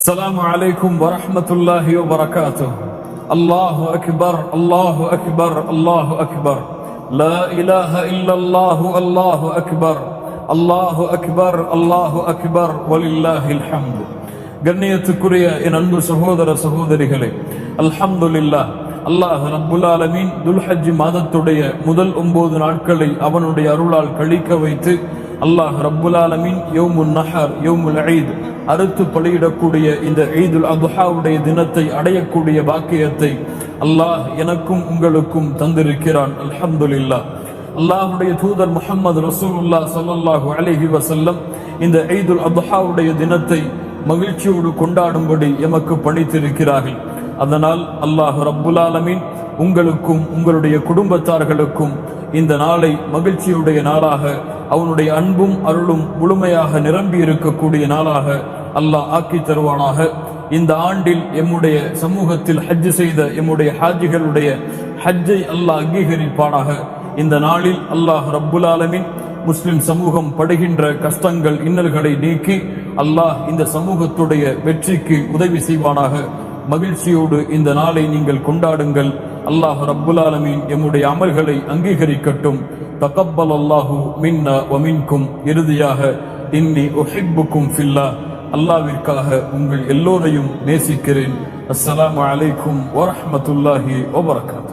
السلام عليكم ورحمة الله وبركاته. الله أكبر الله أكبر الله أكبر لا إله إلا الله الله أكبر الله أكبر الله أكبر ولله الحمد. கண்ணியத்துக்குரிய என் அன்பு சகோதர சகோதரிகளே, அல்ஹம்துலில்லாஹ், அல்லாஹ் ரப்புல் ஆலமீன் துல்ஹஜ் மாதத்துடைய முதல் 9 நாட்களை அவனுடைய அருளால் கழிக்க வைத்து அல்லாஹ் ரப்புல் ஆலமீன் யௌமுன் நஹர் யௌமுல் ஈத் அறுத்து பலியிடக்கூடிய இந்த ஈதுல் அத்ஹாவுடைய தினத்தை அடையக்கூடிய பாக்கியத்தை அல்லாஹ் எனக்கும் உங்களுக்கும் தந்திருக்கிறான். அல்ஹம்துலில்லாஹ். அல்லாஹ்வுடைய தூதர் முஹம்மது ரசூலுல்லாஹ் ஸல்லல்லாஹு அலைஹி வஸல்லம் இந்த ஈதுல் அத்ஹாவுடைய தினத்தை மகிழ்ச்சியோடு கொண்டாடும்படி எமக்கு பணித்திருக்கிறார்கள். அதனால் அல்லாஹ் ரப்புல் ஆலமீன் உங்களுக்கும் உங்களுடைய குடும்பத்தார்களுக்கும் இந்த நாளை மகிழ்ச்சியுடைய நாளாக, அவனுடைய அன்பும் அருளும் முழுமையாக நிரம்பி இருக்கக்கூடிய நாளாக அல்லாஹ் ஆக்கி தருவானாக. இந்த ஆண்டில் எம்முடைய சமூகத்தில் ஹஜ் செய்த எம்முடைய ஹாஜிகளுடைய ஹஜ்ஜை அல்லாஹ் அங்கீகரிப்பானாக. இந்த நாளில் அல்லாஹ் ரப்புல் ஆலமீன் முஸ்லிம் சமூகம் படுகின்ற கஷ்டங்கள் இன்னல்களை நீக்கி அல்லாஹ் இந்த சமூகத்துடைய வெற்றிக்கு உதவி செய்வானாக. மகிழ்ச்சியோடு இந்த நாளை நீங்கள் கொண்டாடுங்கள். அல்லாஹ் ரப்புல் ஆலமீன் எம்முடைய அமல்களை அங்கீகரிக்கட்டும். தகப்பல் அல்லாஹு மின்னா வ மின்கும். இறுதியாக இன்னி உஹிப்புக்கும் ஃபில்லாஹ், அல்லாஹ்விற்காக உங்கள் எல்லோரையும் நேசிக்கிறேன். அஸ்ஸலாமு அலைக்கும் வரஹ்மத்துல்லாஹி வபரகாத்துஹு.